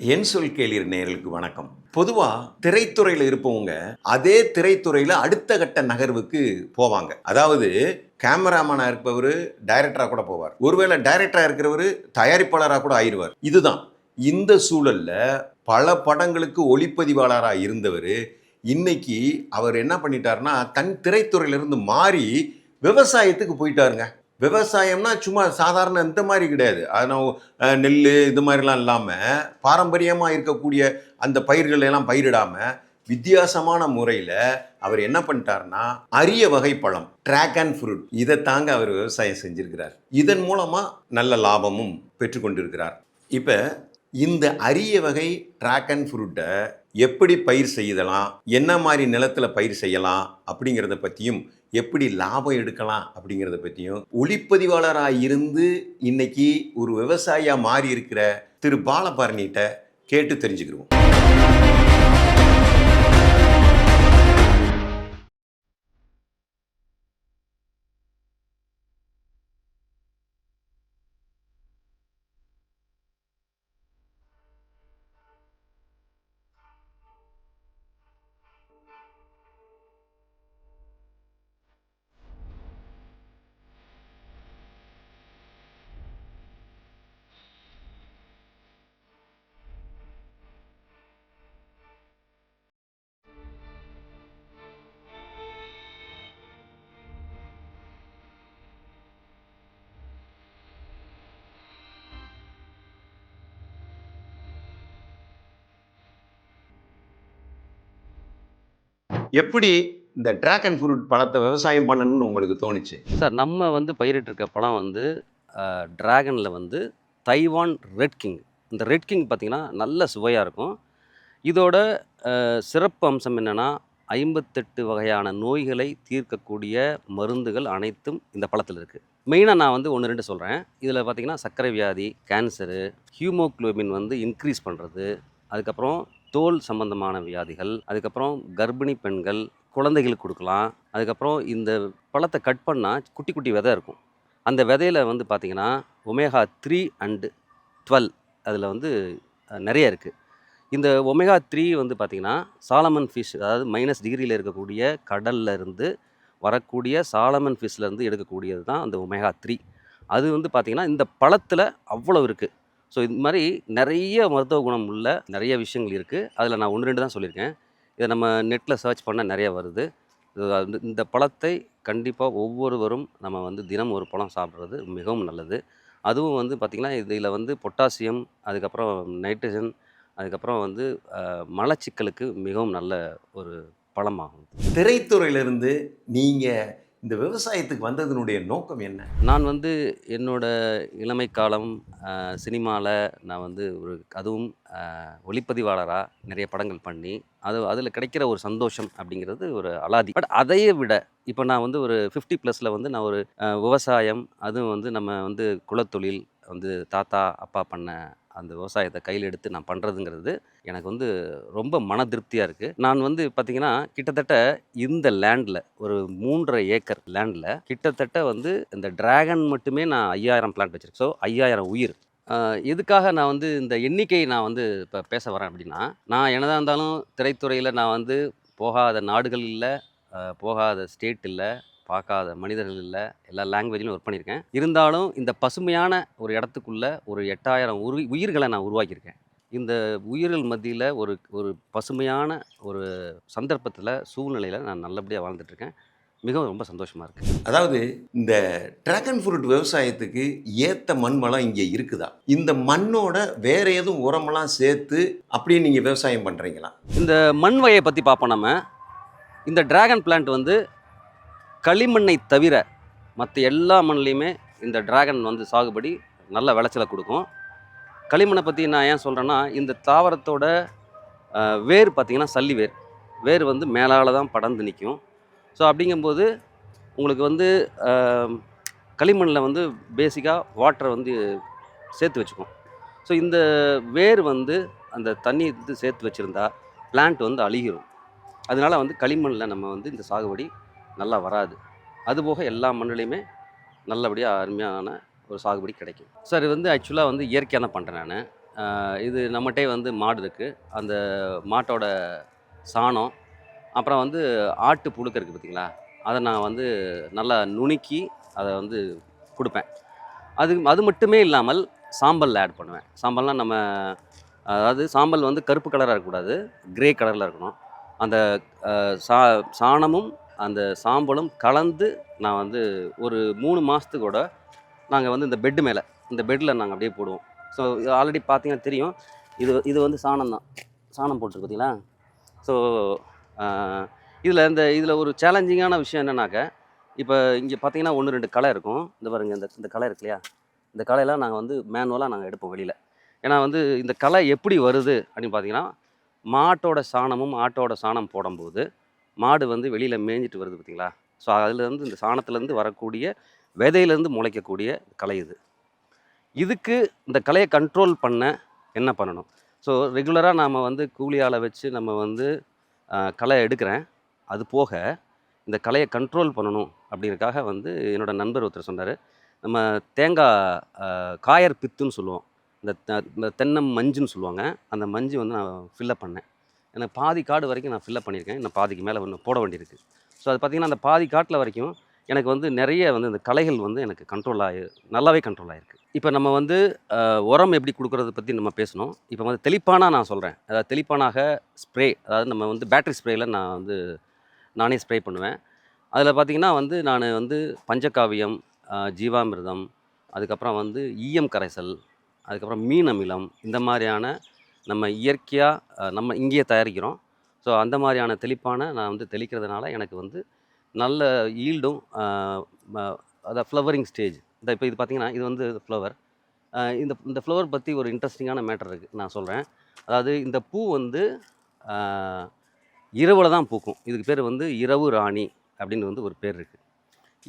என் சொல் கேளீர் நேயர்களுக்கு வணக்கம். பொதுவா திரைத்துறையில இருப்பவங்க அதே துறையில அடுத்த கட்ட நகர்வுக்கு போவாங்க. அதாவது கேமராமேனா இருப்பவரு டைரக்டரா கூட போவார். ஒருவேளை டைரக்டரா இருக்கிறவரு தயாரிப்பாளரா கூட ஆயிருவார். இதுதான். இந்த சூழல்ல பல படங்களுக்கு ஒளிப்பதிவாளரா இருந்தவரு இன்னைக்கு அவர் என்ன பண்ணிட்டாருன்னா தன் திரைத்துறையிலிருந்து மாறி விவசாயத்துக்கு போயிட்டாருங்க. விவசாயம்னா சும்மா சாதாரண இந்த மாதிரி கிடையாது. நெல் இது மாதிரிலாம் இல்லாமல் பாரம்பரியமாக இருக்கக்கூடிய அந்த பயிர்கள் எல்லாம் பயிரிடாமல் வித்தியாசமான முறையில் அவர் என்ன பண்ணிட்டார்னா அரிய வகை பழம் ட்ராக் அண்ட் ஃப்ரூட் இதை தாங்க அவர் விவசாயம் செஞ்சிருக்கிறார். இதன் மூலமாக நல்ல லாபமும் பெற்றுக்கொண்டிருக்கிறார். இப்போ இந்த அரிய வகை ட்ராக் அண்ட் ஃப்ரூட்டை எப்படி பயிர் செய்யலாம், என்ன மாதிரி நிலத்தில் பயிர் செய்யலாம் அப்படிங்கிறத பற்றியும், எப்படி லாபம் எடுக்கலாம் அப்படிங்கிறத பற்றியும் ஒளிப்பதிவாளராக இருந்து இன்னைக்கு ஒரு விவசாயியாக மாறி இருக்கிற திரு பாலபரணிகிட்ட கேட்டு தெரிஞ்சுக்கிடுவோம். எப்படி இந்த டிராகன் ஃப்ரூட் பழத்தை விவசாயம் பண்ணணும்னு உங்களுக்கு தோணுச்சு? சார் நம்ம பயிரிட்டிருக்க பழம் டிராகனில் தைவான் ரெட் கிங். இந்த ரெட் கிங் பார்த்திங்கன்னா நல்ல சுவையாக இருக்கும். இதோட சிறப்பு அம்சம் என்னென்னா 58 வகையான நோய்களை தீர்க்கக்கூடிய மருந்துகள் அனைத்தும் இந்த பழத்தில் இருக்குது. மெயினாக நான் 1, 2 சொல்கிறேன். இதில் பார்த்திங்கன்னா சர்க்கரை வியாதி, கேன்சரு, ஹியூமோக்ளோபின் இன்க்ரீஸ் பண்ணுறது, அதுக்கப்புறம் தோல் சம்பந்தமான வியாதிகள், அதுக்கப்புறம் கர்ப்பிணி பெண்கள், குழந்தைகளுக்கு கொடுக்கலாம். அதுக்கப்புறம் இந்த பழத்தை கட் பண்ணால் குட்டி குட்டி விதை இருக்கும். அந்த விதையில் பார்த்திங்கன்னா ஒமேகா 3 அண்டு 12 அதில் நிறைய இருக்குது. இந்த ஒமேகா 3 பார்த்திங்கன்னா சாலமன் ஃபிஷ், அதாவது -, டிகிரியில் இருக்கக்கூடிய கடலில் இருந்து வரக்கூடிய சாலமன் ஃபிஷ்லேருந்து எடுக்கக்கூடியது தான் அந்த ஒமேகா 3. அது பார்த்திங்கன்னா இந்த பழத்தில் அவ்வளோ இருக்குது. ஸோ இது மாதிரி நிறைய மருத்துவ குணம் உள்ள நிறைய விஷயங்கள் இருக்குது. அதில் நான் 1, 2 தான் சொல்லியிருக்கேன். இதை நம்ம நெட்டில் சர்ச் பண்ண நிறைய வருது. இந்த பழத்தை கண்டிப்பாக ஒவ்வொருவரும் நம்ம தினம் ஒரு பழம் சாப்பிட்றது மிகவும் நல்லது. அதுவும் பார்த்திங்கன்னா இதில் பொட்டாசியம், அதுக்கப்புறம் நைட்ரஜன், அதுக்கப்புறம் மலச்சிக்கலுக்கு மிகவும் நல்ல ஒரு பழமாகும். திரைத்துறையிலிருந்து நீங்கள் இந்த விவசாயத்துக்கு வந்ததனுடைய நோக்கம் என்ன? நான் என்னோட இளமை காலம் சினிமாவில் நான் அதுவும் ஒளிப்பதிவாளராக நிறைய படங்கள் பண்ணி அதில் கிடைக்கிற ஒரு சந்தோஷம் அப்படிங்கிறது ஒரு அலாதி. பட் அதையே விட இப்போ நான் ஒரு 50+ நான் ஒரு விவசாயம், அதுவும் நம்ம குலத்தொழில் தாத்தா அப்பா பண்ண அந்த விவசாயத்தை கையில் எடுத்து நான் பண்ணுறதுங்கிறது எனக்கு ரொம்ப மன திருப்தியாக இருக்குது. நான் பார்த்திங்கன்னா கிட்டத்தட்ட இந்த லேண்டில் ஒரு 3.5 ஏக்கர் லேண்டில் கிட்டத்தட்ட இந்த டிராகன் மட்டுமே நான் 5000 பிளான்ட் வச்சுருக்கேன். ஸோ 5000 உயிர். எதுக்காக நான் இந்த எண்ணிக்கையை நான் இப்போ பேச வரேன் அப்படின்னா, நான் என்னதான் இருந்தாலும் திரைத்துறையில் நான் போகாத நாடுகள் இல்லை, போகாத ஸ்டேட் இல்லை, பார்க்காத மனிதர்கள் இல்லை, எல்லா லாங்குவேஜ்லையும் ஒர்க் பண்ணியிருக்கேன். இருந்தாலும் இந்த பசுமையான ஒரு இடத்துக்குள்ளே ஒரு 8000 உயிர்களை நான் உருவாக்கியிருக்கேன். இந்த உயிர்கள் மத்தியில் ஒரு ஒரு பசுமையான ஒரு சந்தர்ப்பத்தில், சூழ்நிலையில் நான் நல்லபடியாக வாழ்ந்துட்டுருக்கேன். மிகவும் ரொம்ப சந்தோஷமாக இருக்குது. அதாவது இந்த டிராகன் ஃப்ரூட் விவசாயத்துக்கு ஏற்ற மண் வளம் இங்கே இருக்குதா? இந்த மண்ணோட வேற எதுவும் உரமெல்லாம் சேர்த்து அப்படியே நீங்கள் விவசாயம் பண்ணுறீங்களா? இந்த மண் வகையை பற்றி பார்ப்போம். நம்ம இந்த டிராகன் பிளான்ட் களிமண்ணை தவிர மற்ற எல்லா மண்லேயுமே இந்த டிராகன் சாகுபடி நல்ல விளைச்சலை கொடுக்கும். களிமண்ணை பற்றி நான் ஏன் சொல்கிறேன்னா, இந்த தாவரத்தோட வேர் பார்த்திங்கன்னா சல்லி வேர். வேர் மேலால் தான் படர்ந்து நிற்கும். ஸோ அப்படிங்கும்போது உங்களுக்கு களிமண்ணில் பேசிக்காக வாட்டரை சேர்த்து வச்சுக்கும். ஸோ இந்த வேர் அந்த தண்ணி சேர்த்து வச்சுருந்தா பிளான்ட் அழுகிரும். அதனால் களிமண்ணில் நம்ம இந்த சாகுபடி நல்லா வராது. அதுபோக எல்லா மண்ணுலேயுமே நல்லபடியாக அருமையான ஒரு சாகுபடி கிடைக்கும். சார் ஆக்சுவலாக இயற்கையாக தான் பண்ணுறேன் நான். இது நம்மகிட்டே வந்து மாடு இருக்குது. அந்த மாட்டோட சாணம், அப்புறம் வந்து ஆட்டு புழுக்க இருக்குது பார்த்தீங்களா, அதை நான் வந்து நல்லா நுணுக்கி அதை வந்து கொடுப்பேன். அது அது மட்டுமே இல்லாமல் சாம்பல் ஆட் பண்ணுவேன். சாம்பல்னால் நம்ம அதாவது சாம்பல் வந்து கருப்பு கலராக இருக்கக்கூடாது, கிரே கலரில் இருக்கணும். அந்த சா சாணமும் அந்த சாம்பலும் கலந்து நான் வந்து ஒரு 3 மாதத்துக்கூட நாங்கள் வந்து இந்த பெட்டில் நாங்கள் அப்படியே போடுவோம். ஸோ ஆல்ரெடி பார்த்தீங்கன்னா தெரியும். இது இது வந்து சாணம் தான். சாணம் போட்டிருக்கு பார்த்தீங்களா? ஸோ இதில் ஒரு சேலஞ்சிங்கான விஷயம் என்னன்னாக்க, இப்போ இங்கே பார்த்தீங்கன்னா 1, 2 களை இருக்கும். இந்த பாருங்க, இந்த களை இருக்கு இல்லையா? இந்த களையெல்லாம் நாங்கள் வந்து மேனுவலாக நாங்கள் எடுப்போம் வெளியில். ஏன்னா வந்து இந்த களை எப்படி வருது அப்படின்னு பார்த்தீங்கன்னா, மாட்டோட சாணமும் ஆட்டோட சாணம் போடும்போது மாடு வந்து வெளியில் மேய்ஞ்சிட்டு வருது பார்த்தீங்களா? ஸோ அதுலேருந்து இந்த சாணத்துலேருந்து வரக்கூடிய விதையிலேருந்து முளைக்கக்கூடிய களை இது. இதுக்கு இந்த களையை கண்ட்ரோல் பண்ண என்ன பண்ணணும்? ஸோ ரெகுலராக நாம் வந்து கூலி ஆளை வச்சு நம்ம வந்து களை எடுக்கிறேன். அது போக இந்த களையை கண்ட்ரோல் பண்ணணும் அப்படிங்கிறதுக்காக வந்து என்னோட நண்பர் ஒருத்தர் சொன்னார். நம்ம தேங்காய் காயர் பித்துன்னு சொல்லுவோம். இந்த தென்னை மஞ்சுன்னு சொல்லுவாங்க. அந்த மஞ்சு வந்து நான் ஃபில்லப் பண்ணேன். எனக்கு பாதி காடு வரைக்கும் நான் ஃபில்லப் பண்ணியிருக்கேன். இன்னும் பாதிக்கு மேலே இன்னும் போட வேண்டியிருக்கு. ஸோ அது பார்த்திங்கன்னா, அந்த பாதி காட்டில் வரைக்கும் எனக்கு வந்து நிறைய வந்து இந்த களைகள் வந்து எனக்கு நல்லாவே கண்ட்ரோல் ஆகிருக்கு. இப்போ நம்ம வந்து உரம் எப்படி கொடுக்குறத பற்றி நம்ம பேசணும். இப்போ வந்து தெளிப்பானாக நான் சொல்கிறேன். அதாவது தெளிப்பானாக ஸ்ப்ரே, அதாவது நம்ம வந்து பேட்டரி ஸ்ப்ரேயில் நான் வந்து நானே ஸ்ப்ரே பண்ணுவேன். அதில் பார்த்திங்கன்னா வந்து நான் வந்து பஞ்சகாவியம், ஜீவாமிர்தம், அதுக்கப்புறம் வந்து ஈயம் கரைசல், அதுக்கப்புறம் மீன் அமிலம், இந்த மாதிரியான நம்ம இயற்கையாக நம்ம இங்கேயே தயாரிக்கிறோம். ஸோ அந்த மாதிரியான தெளிப்பான நான் வந்து தெளிக்கிறதுனால எனக்கு வந்து நல்ல ஈல்டும் அதான் ஃப்ளவரிங் ஸ்டேஜ். இப்போ இது பார்த்திங்கன்னா, இது வந்து ஃப்ளவர். இந்த ஃப்ளவர் பற்றி ஒரு இன்ட்ரெஸ்டிங்கான மேட்டர் இருக்குது, நான் சொல்கிறேன். அதாவது இந்த பூ வந்து இரவில் தான் பூக்கும். இதுக்கு பேர் வந்து இரவு ராணி அப்படின்னு வந்து ஒரு பேர் இருக்குது.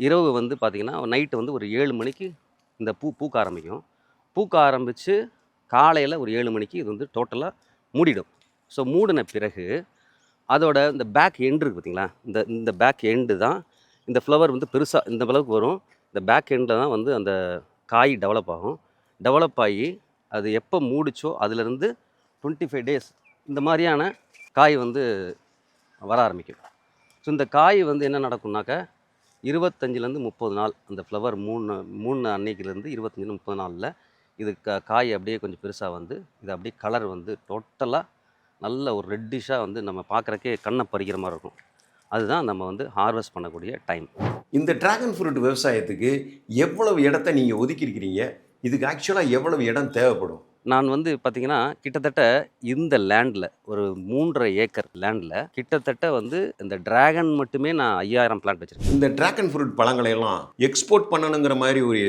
இரவு வந்து பார்த்திங்கன்னா நைட்டு வந்து ஒரு 7 மணிக்கு இந்த பூக்க ஆரம்பிக்கும். பூக்க ஆரம்பித்து காலையில் ஒரு 7 மணிக்கு இது வந்து டோட்டலாக மூடிடும். ஸோ மூடின பிறகு அதோட இந்த பேக் எண்டு இருக்குது பார்த்திங்களா, இந்த பேக் எண்டு தான் இந்த ஃப்ளவர் வந்து பெருசாக இந்த அளவுக்கு வரும். இந்த பேக் எண்டில் தான் வந்து அந்த காய் டெவலப் ஆகும். டெவலப் ஆகி அது எப்போ மூடிச்சோ அதுலேருந்து 25 டேஸ் இந்த மாதிரியான காய் வந்து வர ஆரம்பிக்கும். ஸோ இந்த காய் வந்து என்ன நடக்கும்னாக்க 25லேருந்து 30 நாள், அந்த ஃப்ளவர் மூணு அன்னைக்கிலேருந்து 25 30 நாளில் இது காய் அப்படியே கொஞ்சம் பெருசாக வந்து இது அப்படியே கலர் வந்து டோட்டலாக நல்ல ஒரு ரெட்டிஷாக வந்து நம்ம பார்க்குறக்கே கண்ணை பறிக்கிற மாதிரி இருக்கும். அதுதான் நம்ம வந்து ஹார்வெஸ்ட் பண்ணக்கூடிய டைம். இந்த டிராகன் ஃப்ரூட் விவசாயத்துக்கு எவ்வளவு இடத்த நீங்கள் ஒதுக்கியிருக்கிறீங்க? இதுக்கு ஆக்சுவலாக எவ்வளவு இடம் தேவைப்படும்? நான் வந்து பார்த்திங்கன்னா, கிட்டத்தட்ட இந்த லேண்டில் ஒரு 3.5 ஏக்கர் லேண்டில் கிட்டத்தட்ட வந்து இந்த டிராகன் மட்டுமே நான் 5000 பிளான்ட் வச்சுருக்கேன். இந்த டிராகன் ஃப்ரூட் பழங்களை எல்லாம் எக்ஸ்போர்ட் பண்ணணுங்கிற மாதிரி ஒரு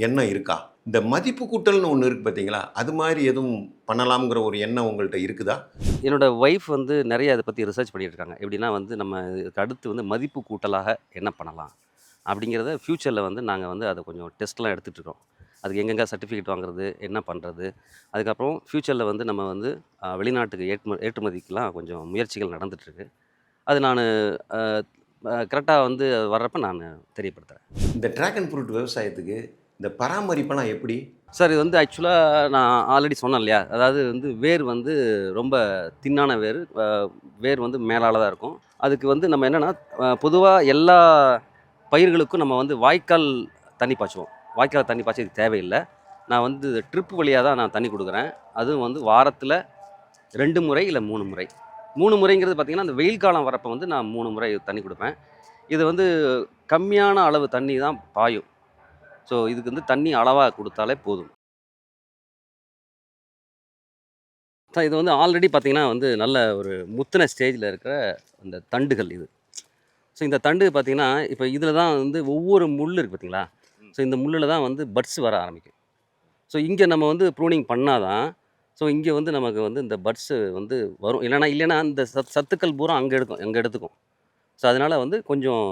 எண்ணம் இருக்கா? இந்த மதிப்பு கூட்டல்னு ஒன்று இருக்குது பார்த்தீங்களா, அது மாதிரி எதுவும் பண்ணலாம்ங்கிற ஒரு எண்ணம் உங்கள்கிட்ட இருக்குதா? என்னோடய ஒய்ஃப் வந்து நிறைய அதை பற்றி ரிசர்ச் பண்ணிகிட்டு இருக்காங்க. எப்படின்னா வந்து நம்ம இதுக்கு அடுத்து வந்து மதிப்பு கூட்டலாக என்ன பண்ணலாம் அப்படிங்கிறத ஃப்யூச்சரில் வந்து நாங்கள் வந்து அதை கொஞ்சம் டெஸ்ட்லாம் எடுத்துகிட்ருக்கோம். அதுக்கு எங்கெங்கே சர்டிஃபிகேட் வாங்குறது, என்ன பண்ணுறது, அதுக்கப்புறம் ஃப்யூச்சரில் வந்து நம்ம வந்து வெளிநாட்டுக்கு ஏற்றுமதிக்கெலாம் கொஞ்சம் முயற்சிகள் நடந்துகிட்ருக்கு. அது நான் கரெக்டாக வந்து வர்றப்போ நான் தெரியப்படுத்துகிறேன். இந்த டிராகன் ஃப்ரூட் விவசாயத்துக்கு இந்த பராமரிப்பெல்லாம் எப்படி? சார், இது வந்து ஆக்சுவலாக நான் ஆல்ரெடி சொன்னேன் இல்லையா, அதாவது வந்து வேர் வந்து ரொம்ப தின்னான வேர் வந்து மேலால் தான் இருக்கும். அதுக்கு வந்து நம்ம என்னென்னா, பொதுவாக எல்லா பயிர்களுக்கும் நம்ம வந்து வாய்க்கால் தண்ணி பாய்ச்சுவோம். வாய்க்கால் தண்ணி பாய்ச்ச இதுக்கு தேவையில்லை. நான் வந்து ட்ரிப் வழியாக தான் நான் தண்ணி கொடுக்குறேன். அதுவும் வந்து வாரத்தில் 2 முறை இல்லை 3 முறை. 3 முறைங்கிறது பார்த்திங்கன்னா, அந்த வெயில் காலம் வரப்போ வந்து நான் 3 முறை தண்ணி கொடுப்பேன். இது வந்து கம்மியான அளவு தண்ணி தான் பாயும். ஸோ இதுக்கு வந்து தண்ணி அளவாக கொடுத்தாலே போதும். இது வந்து ஆல்ரெடி பார்த்திங்கன்னா வந்து நல்ல ஒரு முத்தின ஸ்டேஜில் இருக்கிற அந்த தண்டுகள் இது. ஸோ இந்த தண்டு பார்த்திங்கன்னா, இப்போ இதில் தான் வந்து ஒவ்வொரு முள் இருக்குது பார்த்திங்களா, ஸோ இந்த முள்ளில் தான் வந்து பட்ஸ் வர ஆரம்பிக்கும். ஸோ இங்கே நம்ம வந்து ப்ரூனிங் பண்ணால் தான் ஸோ இங்கே வந்து நமக்கு வந்து இந்த பட்ஸு வந்து வரும். இல்லைன்னா இந்த சத்துக்கள் பூரா அங்கே எடுத்துக்கும். ஸோ அதனால் வந்து கொஞ்சம்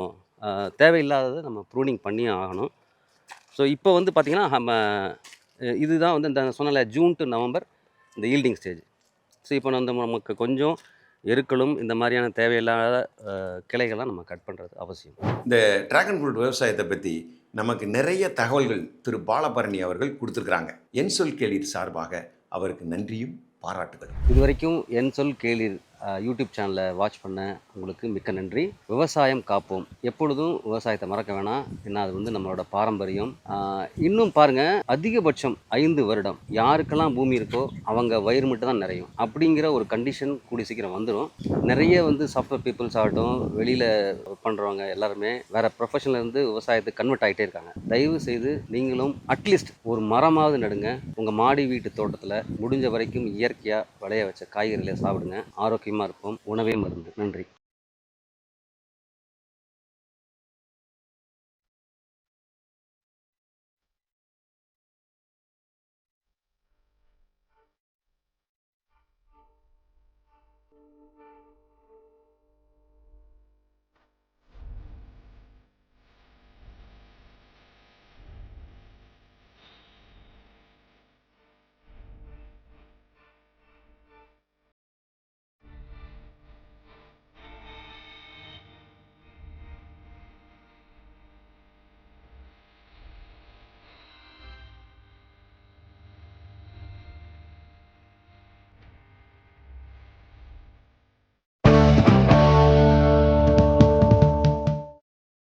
தேவையில்லாததை நம்ம ப்ரூனிங் பண்ணியே ஆகணும். ஸோ இப்போ வந்து பார்த்திங்கன்னா, நம்ம இதுதான் வந்து இந்த சொன்னல ஜூன் டு நவம்பர் இந்த ஈல்டிங் ஸ்டேஜ். ஸோ இப்போ நமக்கு கொஞ்சம் எருக்களும் இந்த மாதிரியான தேவையில்லாத கிளைகள்லாம் நம்ம கட் பண்ணுறது அவசியம். இந்த டிராகன் ஃப்ரூட் விவசாயத்தை பற்றி நமக்கு நிறைய தகவல்கள் திரு பாலபரணி அவர்கள் கொடுத்துருக்குறாங்க. என் சொல் கேளீர் சார்பாக அவருக்கு நன்றியும் பாராட்டுகளும். இது வரைக்கும் என் சொல் கேளீர் யூடியூப் சேனலை வாட்ச் பண்ண உங்களுக்கு மிக்க நன்றி. விவசாயம் காப்போம். எப்பொழுதும் விவசாயத்தை மறக்க வேணாம். ஏன்னா அது வந்து நம்மளோட பாரம்பரியம். இன்னும் பாருங்கள், அதிகபட்சம் 5 வருடம் யாருக்கெல்லாம் பூமி இருக்கோ அவங்க வயிறு மட்டும் தான் நிறையும் அப்படிங்கிற ஒரு கண்டிஷன் கூடி சீக்கிரம் வந்துடும். நிறைய வந்து சாஃப்ட்வேர் பீப்புள்ஸ் ஆகட்டும், வெளியில் பண்ணுறவங்க எல்லாருமே வேறு ப்ரொஃபஷன்லேருந்து விவசாயத்துக்கு கன்வெர்ட் ஆகிட்டே இருக்காங்க. தயவு செய்து நீங்களும் அட்லீஸ்ட் ஒரு மரமாவது நடுங்க. உங்கள் மாடி வீட்டு தோட்டத்தில் முடிஞ்ச வரைக்கும் இயற்கையாக விளைய வச்ச காய்கறிகளை சாப்பிடுங்க. ஆரோக்கியமாக இருப்போம். உணவே மருந்து. நன்றி.